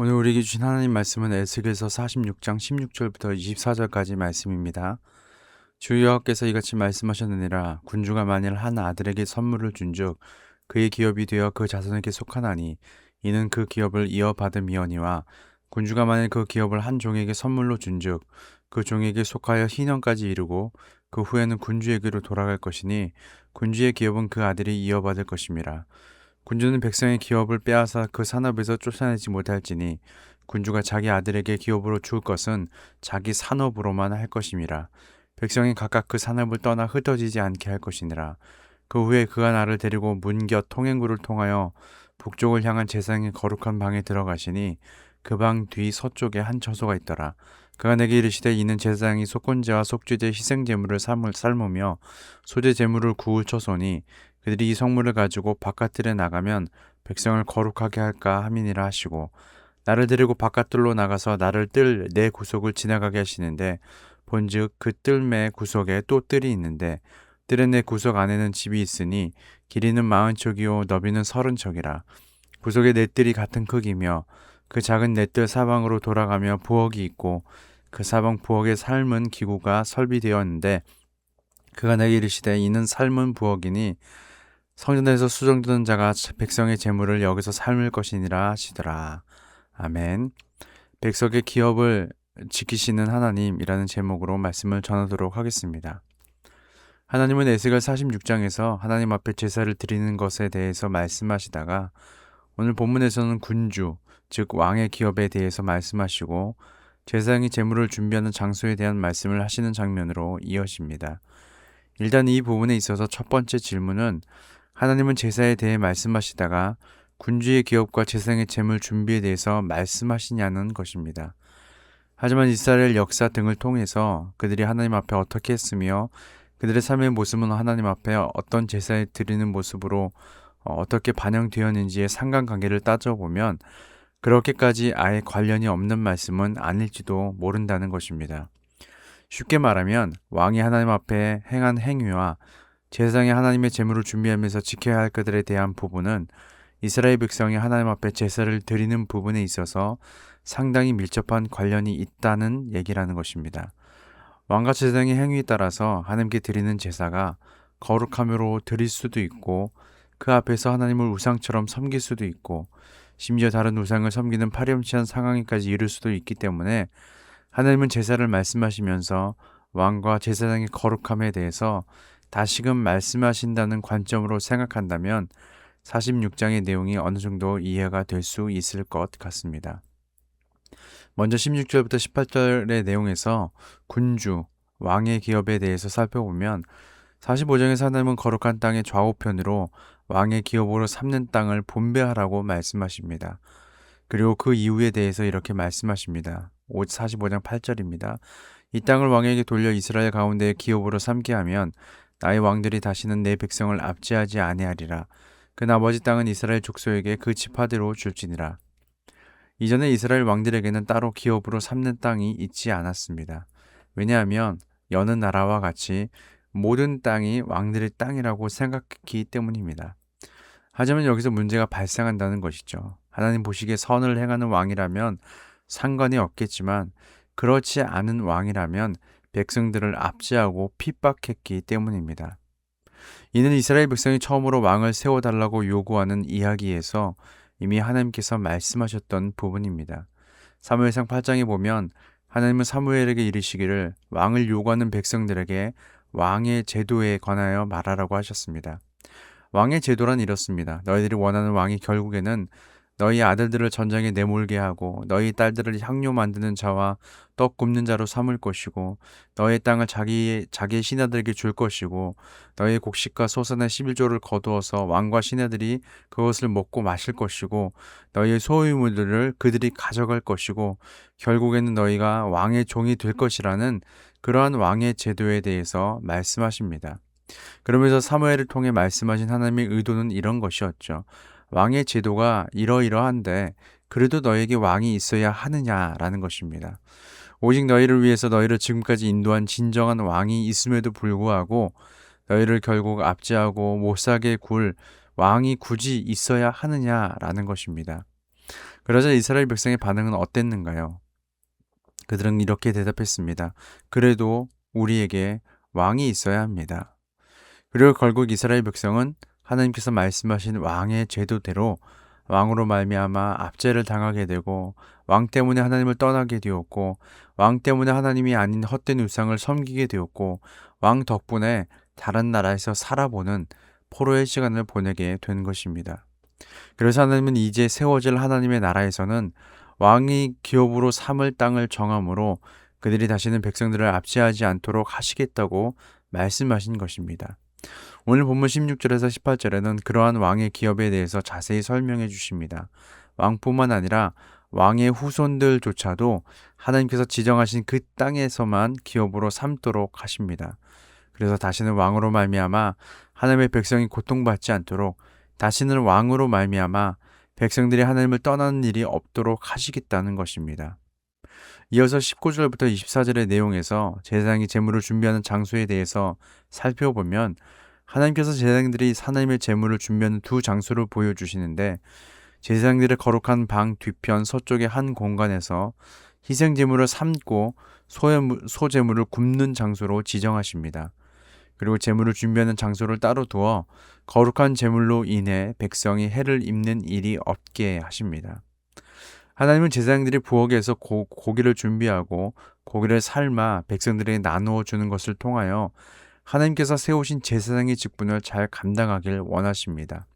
오늘 우리에게 주신 하나님 말씀은 에스겔서 46장 16절부터 24절까지 말씀입니다. 주 여호와께서 이같이 말씀하셨느니라. 군주가 만일 한 아들에게 선물을 준즉 그의 기업이 되어 그 자손에게 속하나니 이는 그 기업을 이어받음이거니와 군주가 만일 그 기업을 한 종에게 선물로 준즉 그 종에게 속하여 희년까지 이르고 그 후에는 군주에게로 돌아갈 것이니 군주의 기업은 그 아들이 이어받을 것임이라. 군주는 백성의 기업을 빼앗아 그 산업에서 쫓아내지 못할지니 군주가 자기 아들에게 기업으로 줄 것은 자기 산업으로만 할 것임이라. 백성이 각각 그 산업을 떠나 흩어지지 않게 할 것이니라. 그 후에 그가 나를 데리고 문곁 통행구를 통하여 북쪽을 향한 제사장의 거룩한 방에 들어가시니 그 방 뒤 서쪽에 한 처소가 있더라. 그가 내게 이르시되 이는 제사장이 속건제와 속죄제 희생제물을 삶으며 소제 제물을 구울 처소니 그들이 이 성물을 가지고 바깥들에 나가면 백성을 거룩하게 할까 함이니라 하시고 나를 데리고 바깥들로 나가서 나를 뜰 내 구석을 지나가게 하시는데 본즉 그 뜰매 구석에 또 뜰이 있는데 뜰의 내 구석 안에는 집이 있으니 길이는 40척이요 너비는 30척이라. 구석의 네 뜰이 같은 크기며 그 작은 네 뜰 사방으로 돌아가며 부엌이 있고 그 사방 부엌에 삶은 기구가 설비되었는데 그가 내게 이르시되 이는 삶은 부엌이니 성전에서 수정되는 자가 백성의 재물을 여기서 삶을 것이니라 하시더라. 아멘. 백성의 기업을 지키시는 하나님이라는 제목으로 말씀을 전하도록 하겠습니다. 하나님은 에스겔 46장에서 하나님 앞에 제사를 드리는 것에 대해서 말씀하시다가 오늘 본문에서는 군주, 즉 왕의 기업에 대해서 말씀하시고 제사장이 제물을 준비하는 장소에 대한 말씀을 하시는 장면으로 이어집니다. 일단 이 부분에 있어서 첫 번째 질문은 하나님은 제사에 대해 말씀하시다가 군주의 기업과 제사장의 제물 준비에 대해서 말씀하시냐는 것입니다. 하지만 이스라엘 역사 등을 통해서 그들이 하나님 앞에 어떻게 했으며 그들의 삶의 모습은 하나님 앞에 어떤 제사에 드리는 모습으로 어떻게 반영되었는지의 상관관계를 따져보면 그렇게까지 아예 관련이 없는 말씀은 아닐지도 모른다는 것입니다. 쉽게 말하면 왕이 하나님 앞에 행한 행위와 제사장이 하나님의 제물을 준비하면서 지켜야 할 것들에 대한 부분은 이스라엘 백성이 하나님 앞에 제사를 드리는 부분에 있어서 상당히 밀접한 관련이 있다는 얘기라는 것입니다. 왕과 제사장의 행위에 따라서 하나님께 드리는 제사가 거룩함으로 드릴 수도 있고 그 앞에서 하나님을 우상처럼 섬길 수도 있고 심지어 다른 우상을 섬기는 파렴치한 상황에까지 이를 수도 있기 때문에 하나님은 제사를 말씀하시면서 왕과 제사장의 거룩함에 대해서 다시금 말씀하신다는 관점으로 생각한다면 46장의 내용이 어느 정도 이해가 될 수 있을 것 같습니다. 먼저 16절부터 18절의 내용에서 군주, 왕의 기업에 대해서 살펴보면 45장에서 하나님은 거룩한 땅의 좌우편으로 왕의 기업으로 삼는 땅을 분배하라고 말씀하십니다. 그리고 그 이유에 대해서 이렇게 말씀하십니다. 45장 8절입니다. 이 땅을 왕에게 돌려 이스라엘 가운데 기업으로 삼게 하면 나의 왕들이 다시는 내 백성을 압제하지 아니하리라. 그 나머지 땅은 이스라엘 족속에게 그 지파대로 줄지니라. 이전에 이스라엘 왕들에게는 따로 기업으로 삼는 땅이 있지 않았습니다. 왜냐하면 여느 나라와 같이 모든 땅이 왕들의 땅이라고 생각했기 때문입니다. 하지만 여기서 문제가 발생한다는 것이죠. 하나님 보시기에 선을 행하는 왕이라면 상관이 없겠지만 그렇지 않은 왕이라면 백성들을 압제하고 핍박했기 때문입니다. 이는 이스라엘 백성이 처음으로 왕을 세워달라고 요구하는 이야기에서 이미 하나님께서 말씀하셨던 부분입니다. 사무엘상 8장에 보면 하나님은 사무엘에게 이르시기를 왕을 요구하는 백성들에게 왕의 제도에 관하여 말하라고 하셨습니다. 왕의 제도란 이렇습니다. 너희들이 원하는 왕이 결국에는 너희 아들들을 전장에 내몰게 하고 너희 딸들을 향료 만드는 자와 떡 굽는 자로 삼을 것이고 너희 땅을 자기의 신하들에게 줄 것이고 너희 곡식과 소산의 11조를 거두어서 왕과 신하들이 그것을 먹고 마실 것이고 너희의 소유물들을 그들이 가져갈 것이고 결국에는 너희가 왕의 종이 될 것이라는 그러한 왕의 제도에 대해서 말씀하십니다. 그러면서 사무엘을 통해 말씀하신 하나님의 의도는 이런 것이었죠. 왕의 제도가 이러이러한데 그래도 너에게 왕이 있어야 하느냐라는 것입니다. 오직 너희를 위해서 너희를 지금까지 인도한 진정한 왕이 있음에도 불구하고 너희를 결국 압제하고 못살게 굴 왕이 굳이 있어야 하느냐라는 것입니다. 그러자 이스라엘 백성의 반응은 어땠는가요? 그들은 이렇게 대답했습니다. 그래도 우리에게 왕이 있어야 합니다. 그리고 결국 이스라엘 백성은 하나님께서 말씀하신 왕의 제도대로 왕으로 말미암아 압제를 당하게 되고 왕 때문에 하나님을 떠나게 되었고 왕 때문에 하나님이 아닌 헛된 우상을 섬기게 되었고 왕 덕분에 다른 나라에서 살아보는 포로의 시간을 보내게 된 것입니다. 그래서 하나님은 이제 세워질 하나님의 나라에서는 왕이 기업으로 삼을 땅을 정함으로 그들이 다시는 백성들을 압제하지 않도록 하시겠다고 말씀하신 것입니다. 오늘 본문 16절에서 18절에는 그러한 왕의 기업에 대해서 자세히 설명해 주십니다. 왕뿐만 아니라 왕의 후손들조차도 하나님께서 지정하신 그 땅에서만 기업으로 삼도록 하십니다. 그래서 다시는 왕으로 말미암아 하나님의 백성이 고통받지 않도록 다시는 왕으로 말미암아 백성들이 하나님을 떠나는 일이 없도록 하시겠다는 것입니다. 이어서 19절부터 24절의 내용에서 제사장이 제물을 준비하는 장소에 대해서 살펴보면 하나님께서 제사장들이 하나님의 제물을 준비하는 두 장소를 보여주시는데 제사장들의 거룩한 방 뒤편 서쪽의 한 공간에서 희생 제물을 삶고 소제물을 굽는 장소로 지정하십니다. 그리고 제물을 준비하는 장소를 따로 두어 거룩한 제물로 인해 백성이 해를 입는 일이 없게 하십니다. 하나님은 제사장들이 부엌에서 고기를 준비하고 고기를 삶아 백성들에게 나누어 주는 것을 통하여 하나님께서 세우신 제사장의 직분을 잘 감당하길 원하십니다.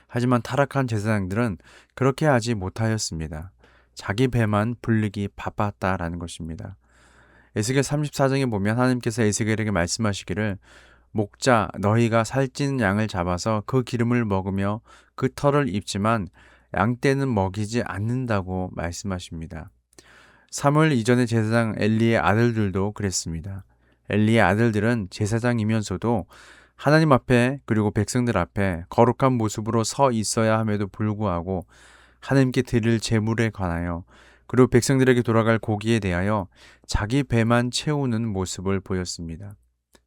하지만 타락한 제사장들은 그렇게 하지 못하였습니다. 자기 배만 불리기 바빴다라는 것입니다. 에스겔 34장에 보면 하나님께서 에스겔에게 말씀하시기를 목자 너희가 살찌는 양을 잡아서 그 기름을 먹으며 그 털을 입지만 양떼는 먹이지 않는다고 말씀하십니다. 사무엘 이전의 제사장 엘리의 아들들도 그랬습니다. 엘리의 아들들은 제사장이면서도 하나님 앞에 그리고 백성들 앞에 거룩한 모습으로 서 있어야 함에도 불구하고 하나님께 드릴 제물에 관하여 그리고 백성들에게 돌아갈 고기에 대하여 자기 배만 채우는 모습을 보였습니다.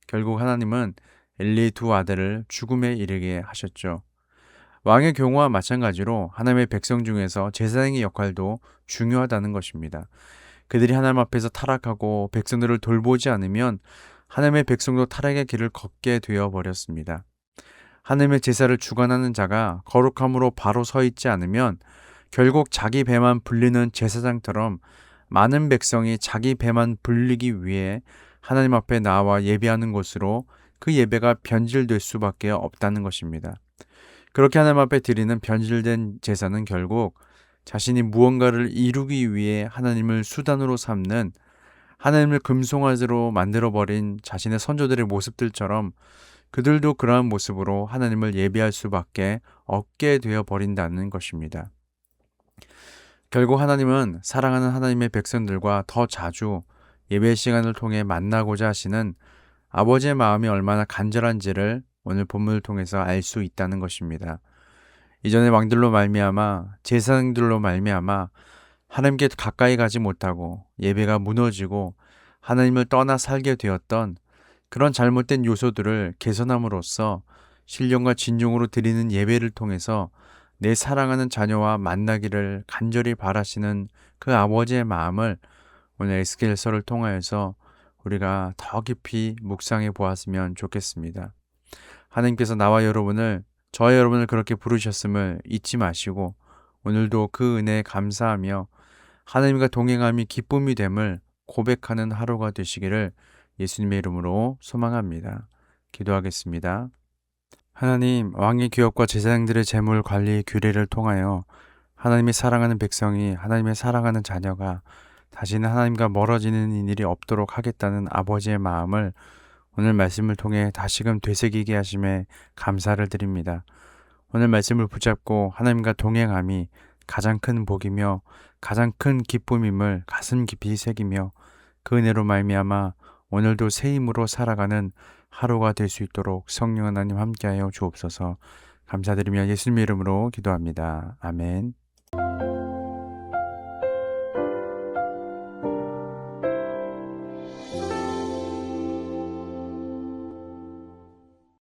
결국 하나님은 엘리의 두 아들을 죽음에 이르게 하셨죠. 왕의 경우와 마찬가지로 하나님의 백성 중에서 제사장의 역할도 중요하다는 것입니다. 그들이 하나님 앞에서 타락하고 백성들을 돌보지 않으면 하나님의 백성도 타락의 길을 걷게 되어 버렸습니다. 하나님의 제사를 주관하는 자가 거룩함으로 바로 서 있지 않으면 결국 자기 배만 불리는 제사장처럼 많은 백성이 자기 배만 불리기 위해 하나님 앞에 나와 예배하는 것으로 그 예배가 변질될 수밖에 없다는 것입니다. 그렇게 하나님 앞에 드리는 변질된 제사는 결국 자신이 무언가를 이루기 위해 하나님을 수단으로 삼는 하나님을 금송아지로 만들어버린 자신의 선조들의 모습들처럼 그들도 그러한 모습으로 하나님을 예배할 수밖에 없게 되어 버린다는 것입니다. 결국 하나님은 사랑하는 하나님의 백성들과 더 자주 예배 시간을 통해 만나고자 하시는 아버지의 마음이 얼마나 간절한지를 오늘 본문을 통해서 알 수 있다는 것입니다. 이전의 왕들로 말미암아 제사장들로 말미암아 하나님께 가까이 가지 못하고 예배가 무너지고 하나님을 떠나 살게 되었던 그런 잘못된 요소들을 개선함으로써 신령과 진정으로 드리는 예배를 통해서 내 사랑하는 자녀와 만나기를 간절히 바라시는 그 아버지의 마음을 오늘 에스겔서를 통하여서 우리가 더 깊이 묵상해 보았으면 좋겠습니다. 하나님께서 나와 여러분을 저와 여러분을 그렇게 부르셨음을 잊지 마시고 오늘도 그 은혜에 감사하며 하나님과 동행함이 기쁨이 됨을 고백하는 하루가 되시기를 예수님의 이름으로 소망합니다. 기도하겠습니다. 하나님, 왕의 기업과 제사장들의 재물 관리 규례를 통하여 하나님의 사랑하는 백성이 하나님의 사랑하는 자녀가 다시는 하나님과 멀어지는 일이 없도록 하겠다는 아버지의 마음을 오늘 말씀을 통해 다시금 되새기게 하심에 감사를 드립니다. 오늘 말씀을 붙잡고 하나님과 동행함이 가장 큰 복이며 가장 큰 기쁨임을 가슴 깊이 새기며 그 은혜로 말미암아 오늘도 새 힘으로 살아가는 하루가 될 수 있도록 성령 하나님 함께하여 주옵소서. 감사드리며 예수님의 이름으로 기도합니다. 아멘.